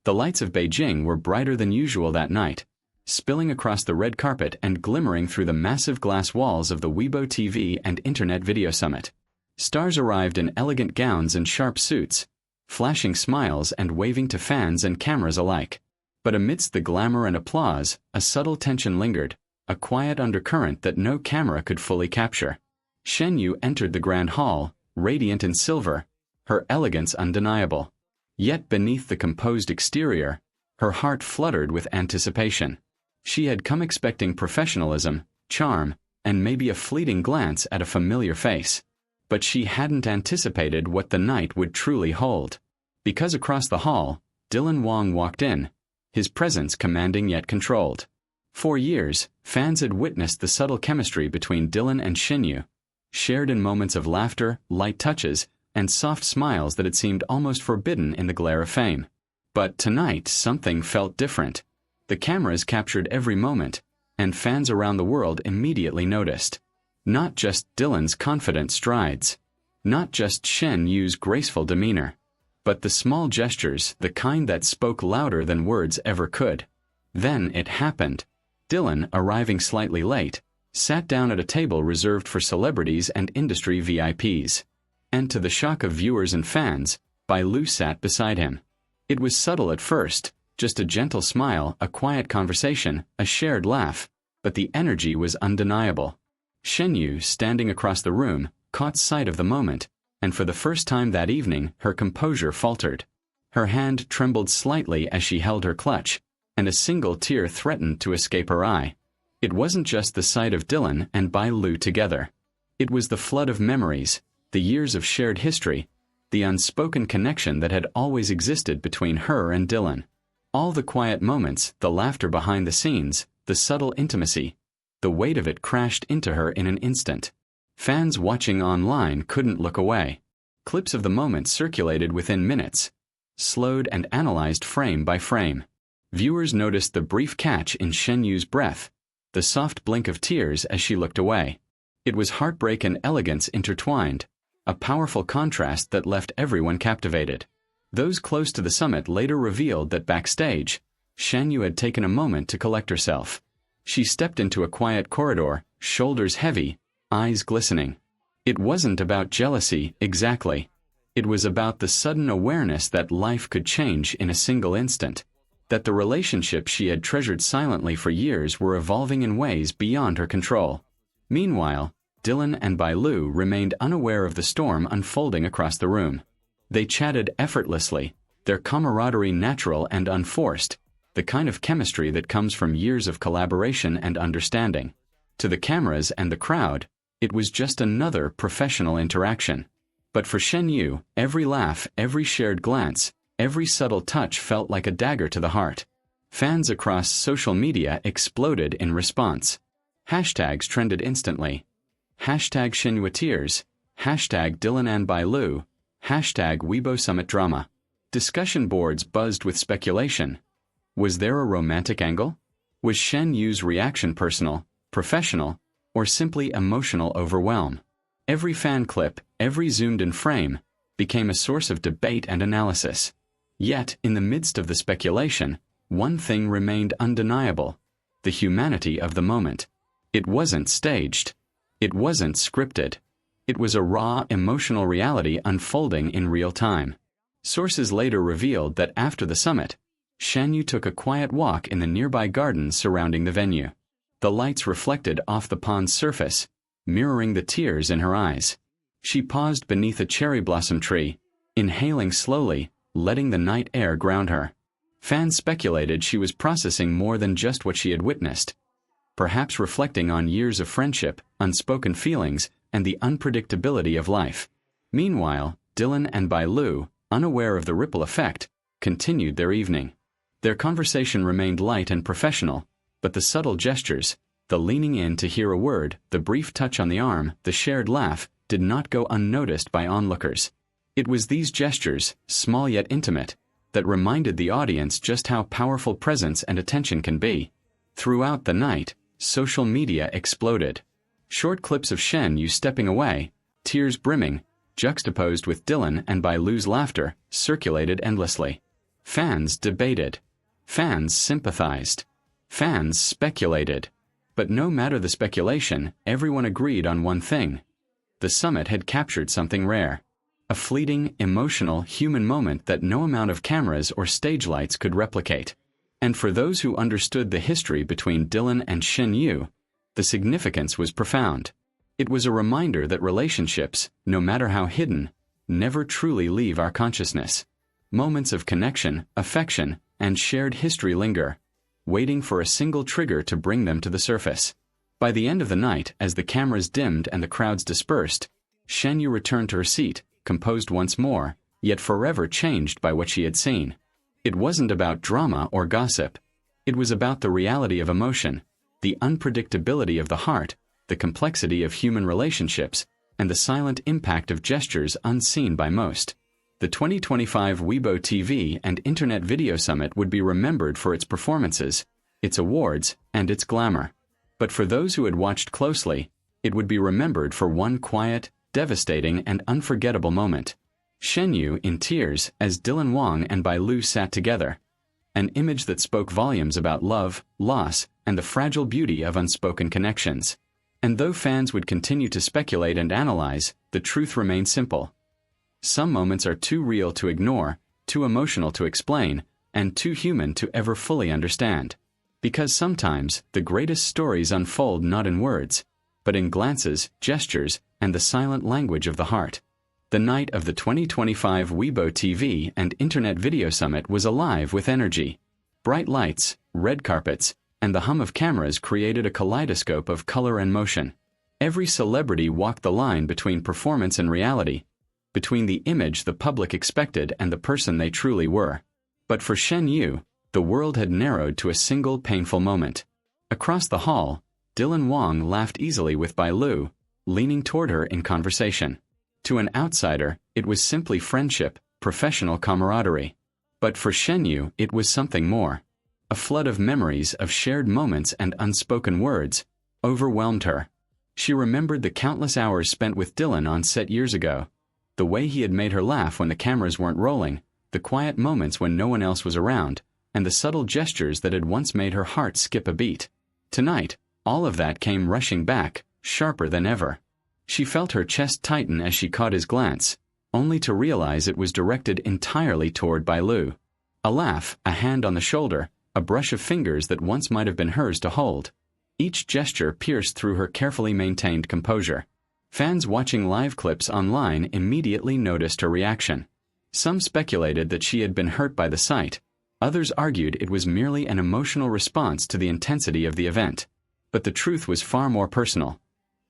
The lights of Beijing were brighter than usual that night, spilling across the red carpet and glimmering through the massive glass walls of the Weibo TV and Internet Video Summit. Stars arrived in elegant gowns and sharp suits, flashing smiles and waving to fans and cameras alike. But amidst the glamour and applause, a subtle tension lingered, a quiet undercurrent that no camera could fully capture. SHEN YUE entered the grand hall, radiant in silver, her elegance undeniable. Yet beneath the composed exterior, her heart fluttered with anticipation. She had come expecting professionalism, charm, and maybe a fleeting glance at a familiar face. But she hadn't anticipated what the night would truly hold. Because across the hall, Wang walked in, his presence commanding yet controlled. For years, fans had witnessed the subtle chemistry between Dylan and SHEN YUE, shared in moments of laughter, light touches, and soft smiles that had seemed almost forbidden in the glare of fame. But tonight, something felt different. The cameras captured every moment, and fans around the world immediately noticed. Not just Dylan's confident strides, not just SHEN YUE's graceful demeanor, but the small gestures, the kind that spoke louder than words ever could. Then it happened. Dylan, arriving slightly late, sat down at a table reserved for celebrities and industry VIPs. And to the shock of viewers and fans, BAI sat beside him. It was subtle at first, just a gentle smile, a quiet conversation, a shared laugh, but the energy was undeniable. SHEN YUE, standing across the room, caught sight of the moment, and for the first time that evening, her composure faltered. Her hand trembled slightly as she held her clutch, and a single tear threatened to escape her eye. It wasn't just the sight of Dylan and BAI together. It was the flood of memories, the years of shared history, the unspoken connection that had always existed between her and Dylan. All the quiet moments, the laughter behind the scenes, the subtle intimacy, the weight of it crashed into her in an instant. Fans watching online couldn't look away. Clips of the moment circulated within minutes, slowed and analyzed frame by frame. Viewers noticed the brief catch in SHEN YUE's breath, the soft blink of tears as she looked away. It was heartbreak and elegance intertwined, a powerful contrast that left everyone captivated. Those close to the summit later revealed that backstage, SHEN YUE had taken a moment to collect herself. She stepped into a quiet corridor, shoulders heavy, eyes glistening. It wasn't about jealousy, exactly. It was about the sudden awareness that life could change in a single instant, that the relationships she had treasured silently for years were evolving in ways beyond her control. Meanwhile, Dylan and BAI remained unaware of the storm unfolding across the room. They chatted effortlessly, their camaraderie natural and unforced, the kind of chemistry that comes from years of collaboration and understanding. To the cameras and the crowd, it was just another professional interaction. But for SHEN YUE, every laugh, every shared glance, every subtle touch felt like a dagger to the heart. Fans across social media exploded in response. Hashtags trended instantly. Hashtag SHEN YUE tears, hashtag Dylan and BAI, hashtag Weibo Summit drama. Discussion boards buzzed with speculation. Was there a romantic angle? Was SHEN YUE's reaction personal, professional, or simply emotional overwhelm? Every fan clip, every zoomed-in frame, became a source of debate and analysis. Yet, in the midst of the speculation, one thing remained undeniable: the humanity of the moment. It wasn't staged. It wasn't scripted. It was a raw, emotional reality unfolding in real time. Sources later revealed that after the summit, SHEN YUE took a quiet walk in the nearby gardens surrounding the venue. The lights reflected off the pond's surface, mirroring the tears in her eyes. She paused beneath a cherry blossom tree, inhaling slowly, letting the night air ground her. Fans speculated she was processing more than just what she had witnessed, perhaps reflecting on years of friendship, unspoken feelings, and the unpredictability of life. Meanwhile, Dylan and BAI, unaware of the ripple effect, continued their evening. Their conversation remained light and professional, but the subtle gestures, the leaning in to hear a word, the brief touch on the arm, the shared laugh, did not go unnoticed by onlookers. It was these gestures, small yet intimate, that reminded the audience just how powerful presence and attention can be. Throughout the night, social media exploded. Short clips of SHEN YUE stepping away, tears brimming, juxtaposed with Dylan and BAI's laughter, circulated endlessly. Fans debated. Fans sympathized. Fans speculated. But no matter the speculation, everyone agreed on one thing. The summit had captured something rare. A fleeting, emotional, human moment that no amount of cameras or stage lights could replicate. And for those who understood the history between Dylan and SHEN YUE, the significance was profound. It was a reminder that relationships, no matter how hidden, never truly leave our consciousness. Moments of connection, affection, and shared history linger, waiting for a single trigger to bring them to the surface. By the end of the night, as the cameras dimmed and the crowds dispersed, SHEN YUE returned to her seat, composed once more, yet forever changed by what she had seen. It wasn't about drama or gossip. It was about the reality of emotion, the unpredictability of the heart, the complexity of human relationships, and the silent impact of gestures unseen by most. The 2025 Weibo TV and Internet Video Summit would be remembered for its performances, its awards, and its glamour. But for those who had watched closely, it would be remembered for one quiet, devastating, and unforgettable moment. SHEN YUE in tears as Dylan Wang and Bai Lu sat together. An image that spoke volumes about love, loss, and the fragile beauty of unspoken connections. And though fans would continue to speculate and analyze, the truth remained simple. Some moments are too real to ignore, too emotional to explain, and too human to ever fully understand. Because sometimes, the greatest stories unfold not in words, but in glances, gestures, and the silent language of the heart. The night of the 2025 Weibo TV and Internet Video Summit was alive with energy. Bright lights, red carpets, and the hum of cameras created a kaleidoscope of color and motion. Every celebrity walked the line between performance and reality, between the image the public expected and the person they truly were. But for SHEN YUE, the world had narrowed to a single painful moment. Across the hall, Dylan Wang laughed easily with Bai Lu, leaning toward her in conversation. To an outsider, it was simply friendship, professional camaraderie. But for SHEN YUE, it was something more. A flood of memories of shared moments and unspoken words overwhelmed her. She remembered the countless hours spent with Dylan on set years ago, the way he had made her laugh when the cameras weren't rolling, the quiet moments when no one else was around, and the subtle gestures that had once made her heart skip a beat. Tonight, all of that came rushing back, sharper than ever. She felt her chest tighten as she caught his glance, only to realize it was directed entirely toward Bai Lu. A laugh, a hand on the shoulder, a brush of fingers that once might have been hers to hold. Each gesture pierced through her carefully maintained composure. Fans watching live clips online immediately noticed her reaction. Some speculated that she had been hurt by the sight. Others argued it was merely an emotional response to the intensity of the event. But the truth was far more personal.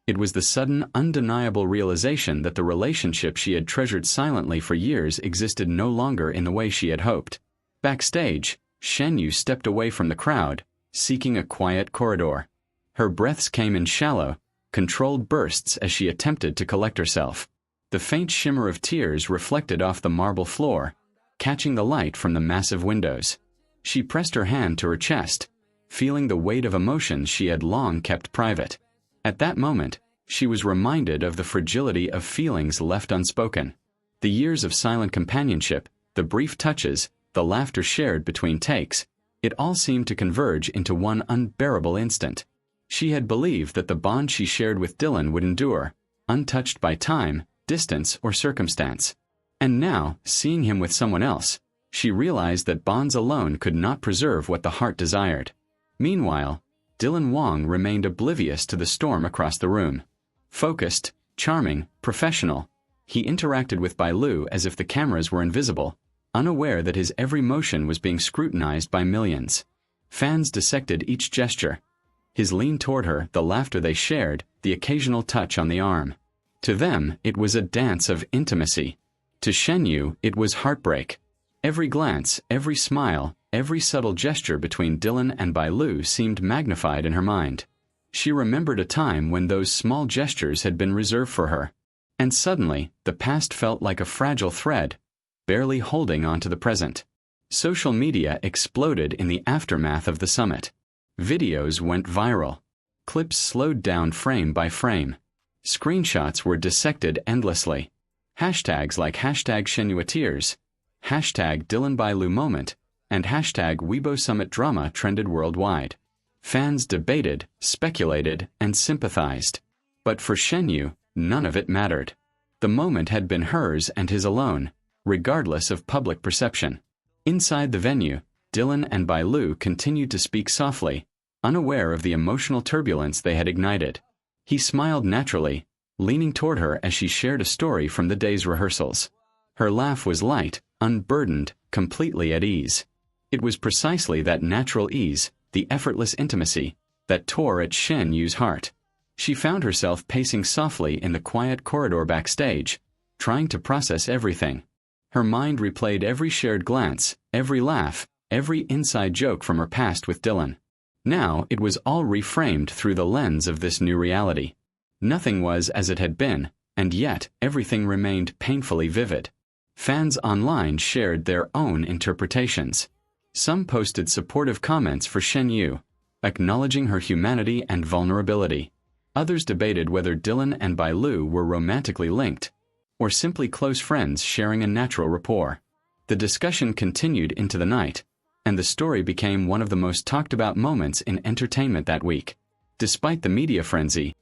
It was the sudden, undeniable realization that the relationship she had treasured silently for years existed no longer in the way she had hoped. Backstage, SHEN YUE stepped away from the crowd, seeking a quiet corridor. Her breaths came in shallow, controlled bursts as she attempted to collect herself. The faint shimmer of tears reflected off the marble floor, catching the light from the massive windows. She pressed her hand to her chest, feeling the weight of emotions she had long kept private. At that moment, she was reminded of the fragility of feelings left unspoken. The years of silent companionship, the brief touches, the laughter shared between takes, it all seemed to converge into one unbearable instant. She had believed that the bond she shared with Dylan would endure, untouched by time, distance, or circumstance. And now, seeing him with someone else, she realized that bonds alone could not preserve what the heart desired. Meanwhile, Dylan Wang remained oblivious to the storm across the room. Focused, charming, professional, he interacted with Bai Lu as if the cameras were invisible, unaware that his every motion was being scrutinized by millions. Fans dissected each gesture. His lean toward her, the laughter they shared, the occasional touch on the arm. To them, it was a dance of intimacy. To SHEN YUE, it was heartbreak. Every glance, every smile, every subtle gesture between Dylan and Bai Lu seemed magnified in her mind. She remembered a time when those small gestures had been reserved for her. And suddenly, the past felt like a fragile thread, barely holding on to the present. Social media exploded in the aftermath of the summit. Videos went viral. Clips slowed down frame by frame. Screenshots were dissected endlessly. Hashtags like #ShenYueTears, hashtag Dylan by Lu moment, and hashtag Weibo Summit drama trended worldwide. Fans debated, speculated, and sympathized. But for Shen Yue, none of it mattered. The moment had been hers and his alone, regardless of public perception. Inside the venue, Dylan and Bai Lu continued to speak softly, unaware of the emotional turbulence they had ignited. He smiled naturally, leaning toward her as she shared a story from the day's rehearsals. Her laugh was light, unburdened, completely at ease. It was precisely that natural ease, the effortless intimacy, that tore at Shen Yue's heart. She found herself pacing softly in the quiet corridor backstage, trying to process everything. Her mind replayed every shared glance, every laugh, every inside joke from her past with Dylan. Now it was all reframed through the lens of this new reality. Nothing was as it had been, and yet everything remained painfully vivid. Fans online shared their own interpretations. Some posted supportive comments for Shen Yue, acknowledging her humanity and vulnerability. Others debated whether Dylan and Bai Lu were romantically linked, or simply close friends sharing a natural rapport. The discussion continued into the night, and the story became one of the most talked about moments in entertainment that week. Despite the media frenzy,